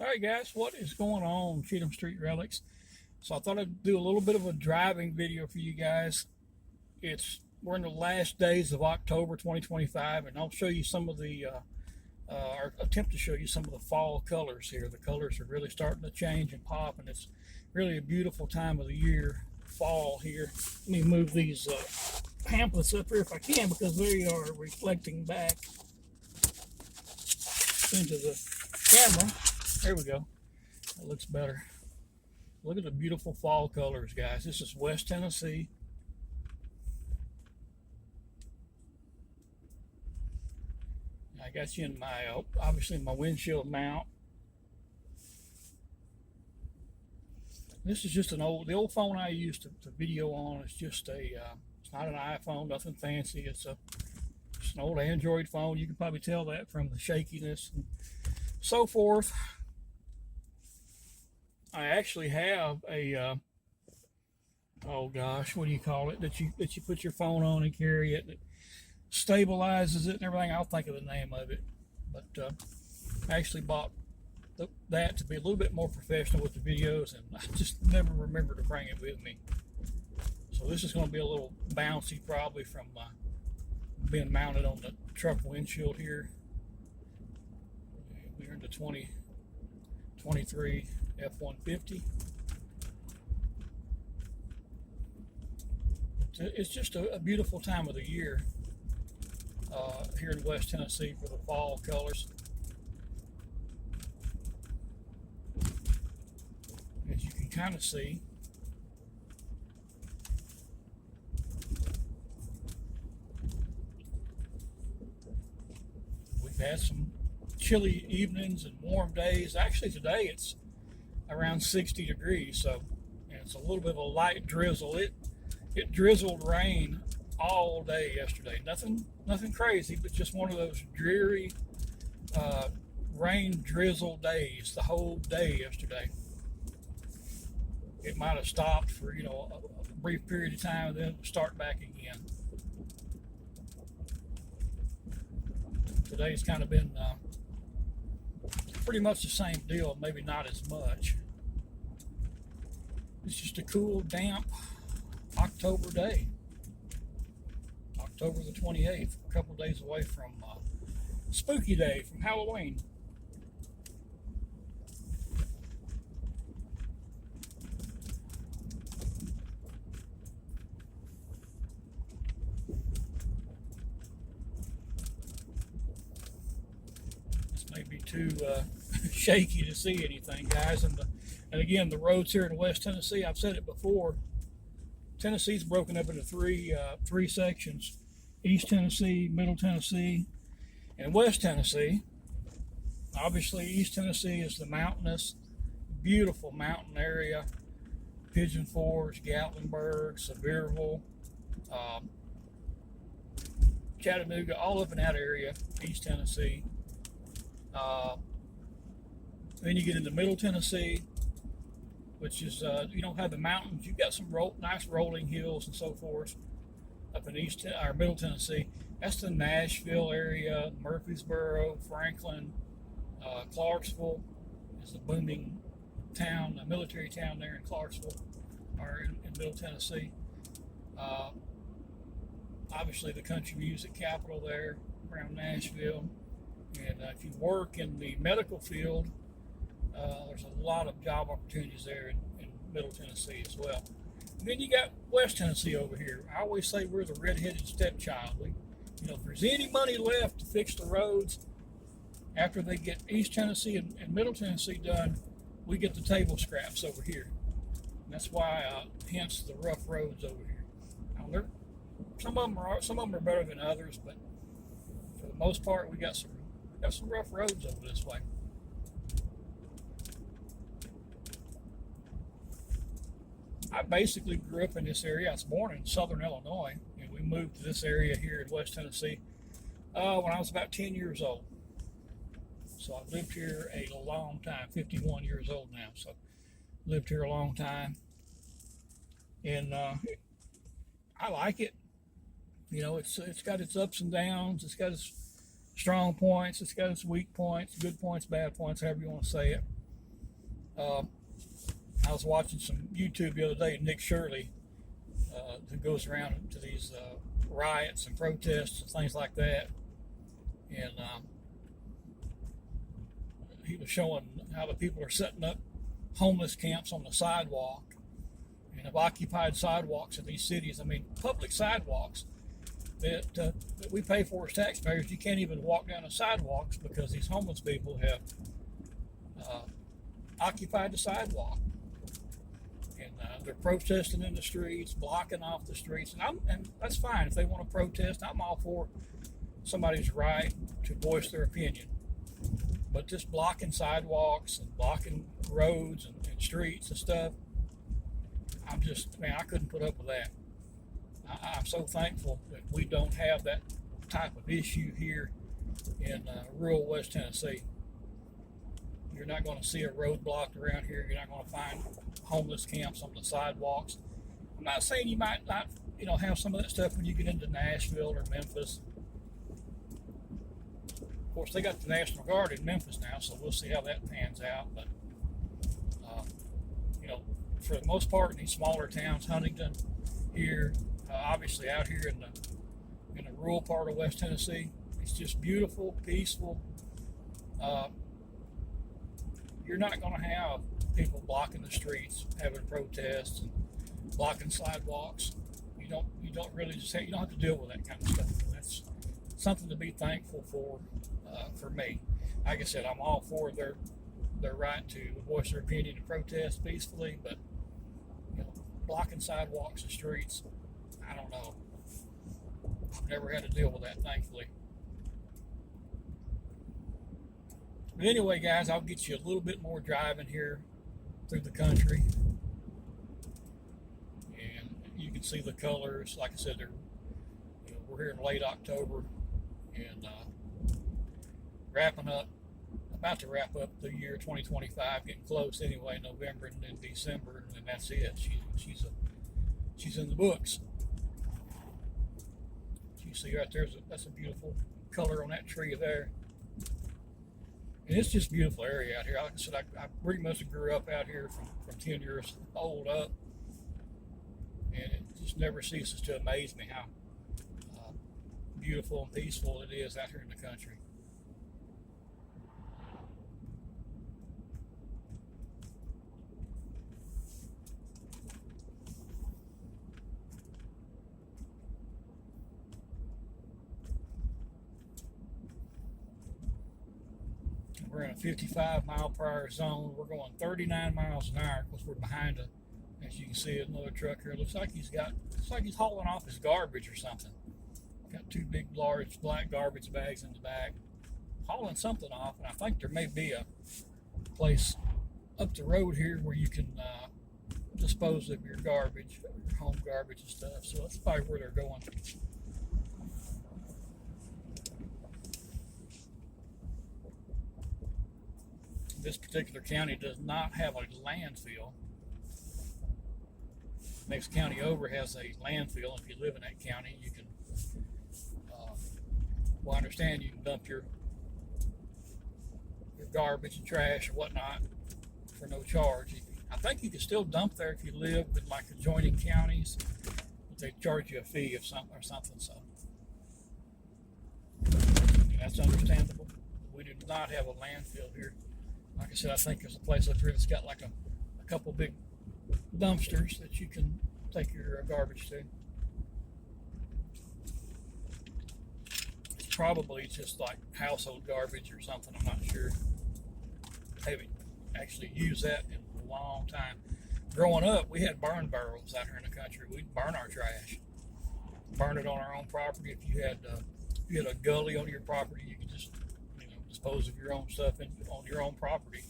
All right, guys, what is going on, Cheatham Street Relics? So I thought I'd do a little bit of a driving video for you guys. We're in the last days of October 2025, and I'll show you some of the or attempt to show you some of the fall colors here. The colors are really starting to change and pop, and it's really a beautiful time of the year, fall here. Let me move these pamphlets up here if I can, because they are reflecting back into the camera. There we go. That looks better. Look at the beautiful fall colors, guys. This is West Tennessee. I got you in my, obviously my windshield mount. This is just the old phone I used to video on. It's just it's not an iPhone, nothing fancy. It's an old Android phone. You can probably tell that from the shakiness and so forth. I actually have a oh gosh, what do you call it, that you put your phone on and carry it, that stabilizes it and everything. I'll think of the name of it. But I actually bought that to be a little bit more professional with the videos, and I just never remember to bring it with me. So this is going to be a little bouncy, probably from being mounted on the truck windshield here. We're in the 2023 F-150. It's just a beautiful time of the year here in West Tennessee for the fall colors. As you can kind of see, we've had some chilly evenings and warm days. Actually, today it's around 60 degrees, so it's a little bit of a light drizzle. It drizzled rain all day yesterday. Nothing crazy, but just one of those dreary rain drizzle days the whole day yesterday. It might have stopped for a brief period of time and then start back again. Today's kind of been pretty much the same deal, maybe not as much. It's just a cool, damp October day. October the 28th, a couple days away from Spooky Day, from Halloween. This may be too shaky to see anything, guys. And again, the roads here in West Tennessee, I've said it before, Tennessee's broken up into three sections: East Tennessee, Middle Tennessee, and West Tennessee. Obviously, East Tennessee is the mountainous, beautiful mountain area: Pigeon Forge, Gatlinburg, Sevierville, Chattanooga, all up in that area, East Tennessee. Then you get into Middle Tennessee, which is, you don't have the mountains. You've got some nice rolling hills and so forth up in Middle Tennessee. That's the Nashville area, Murfreesboro, Franklin, Clarksville is the booming town, a military town there in Clarksville, or in Middle Tennessee. Obviously the country music capital there around Nashville. And if you work in the medical field, there's a lot of job opportunities there in Middle Tennessee as well. And then you got West Tennessee over here. I always say we're the red-headed stepchild. If there's any money left to fix the roads after they get East Tennessee and Middle Tennessee done, we get the table scraps over here. And that's why, hence the rough roads over here. Now, some of them are better than others, but for the most part, we got some rough roads over this way. I basically grew up in this area. I was born in southern Illinois, and we moved to this area here in West Tennessee when I was about 10 years old. So I've lived here a long time, 51 years old now. So lived here a long time, and I like it. It's got its ups and downs. It's got its strong points. It's got its weak points, good points, bad points, however you want to say it. Uh, I was watching some YouTube the other day, Nick Shirley, who goes around to these riots and protests and things like that. And he was showing how the people are setting up homeless camps on the sidewalk and have occupied sidewalks in these cities. I mean, public sidewalks that we pay for as taxpayers. You can't even walk down the sidewalks because these homeless people have occupied the sidewalk. And they're protesting in the streets, blocking off the streets. And that's fine. If they want to protest, I'm all for somebody's right to voice their opinion. But just blocking sidewalks and blocking roads and streets and stuff, I couldn't put up with that. I'm so thankful that we don't have that type of issue here in rural West Tennessee. You're not going to see a road blocked around here. You're not going to find homeless camps on the sidewalks. I'm not saying you might not, have some of that stuff when you get into Nashville or Memphis. Of course, they got the National Guard in Memphis now, so we'll see how that pans out. But, for the most part, in these smaller towns, Huntington here, obviously out here in the rural part of West Tennessee, it's just beautiful, peaceful. You're not going to have people blocking the streets, having protests, and blocking sidewalks. You don't really you don't have to deal with that kind of stuff. That's something to be thankful for me. Like I said, I'm all for their right to voice their opinion and protest peacefully, but blocking sidewalks and streets, I don't know. I've never had to deal with that, thankfully. But anyway, guys, I'll get you a little bit more driving here through the country. And you can see the colors. Like I said, we're here in late October and about to wrap up the year 2025, getting close anyway, November and then December, and then that's it. She's in the books. You see right there, that's a beautiful color on that tree there. And it's just a beautiful area out here. Like I said, I pretty much grew up out here from 10 years old up. And it just never ceases to amaze me how beautiful and peaceful it is out here in the country. We're in a 55 mile per hour zone. We're going 39 miles an hour because we're behind as you can see, another truck here. Looks like he's hauling off his garbage or something. Got two big, large black garbage bags in the back, hauling something off. And I think there may be a place up the road here where you can dispose of your garbage, your home garbage and stuff. So that's probably where they're going. This particular county does not have a landfill. Next county over has a landfill. If you live in that county, you can, I understand you can dump your garbage and trash or whatnot for no charge. I think you can still dump there if you live in like adjoining counties, but they charge you a fee of something or something. So that's understandable. We do not have a landfill here. Like I said, I think there's a place up here that's got like a couple big dumpsters that you can take your garbage to. It's probably just like household garbage or something. I'm not sure. I haven't actually used that in a long time. Growing up, we had burn barrels out here in the country. We'd burn our trash, burn it on our own property. If you had a gully on your property, you could just dispose of your own stuff on your own property.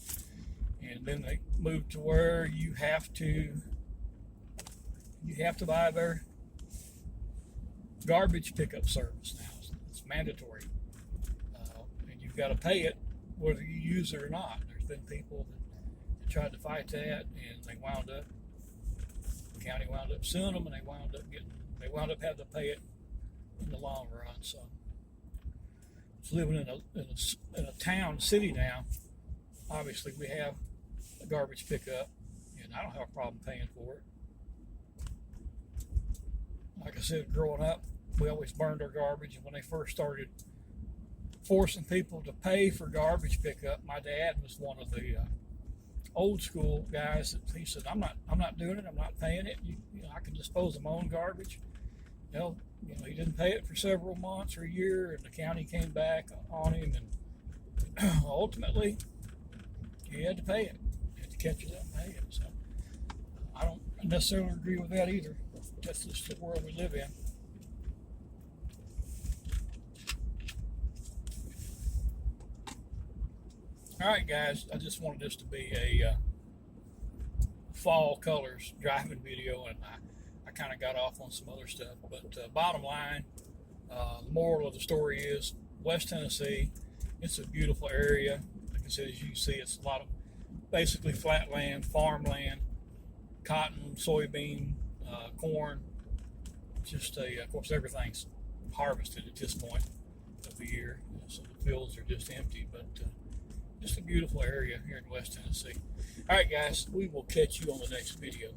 And then they moved to where you have to buy their garbage pickup service now. It's mandatory, and you've got to pay it whether you use it or not. There's been people that tried to fight that, and the county wound up suing them, and they wound up having to pay it in the long run. So it's living in a city now. Obviously, we have a garbage pickup, and I don't have a problem paying for it. Like I said, growing up, we always burned our garbage, and when they first started forcing people to pay for garbage pickup, my dad was one of the old school guys that he said, I'm not doing it. I'm not paying it. I can dispose of my own garbage. He didn't pay it for several months or a year, and the county came back on him, and ultimately he had to pay it. He had to catch it up and pay it. So I don't necessarily agree with that either. That's just the world we live in. All right, guys, I just wanted this to be a fall colors driving video, and I kind of got off on some other stuff. But bottom line, the moral of the story is West Tennessee, it's a beautiful area. Like I said, as you can see, it's a lot of basically flat land, farmland, cotton, soybean, corn. Just of course, everything's harvested at this point of the year, so the fields are just empty, but just a beautiful area here in West Tennessee. All right, guys, we will catch you on the next video.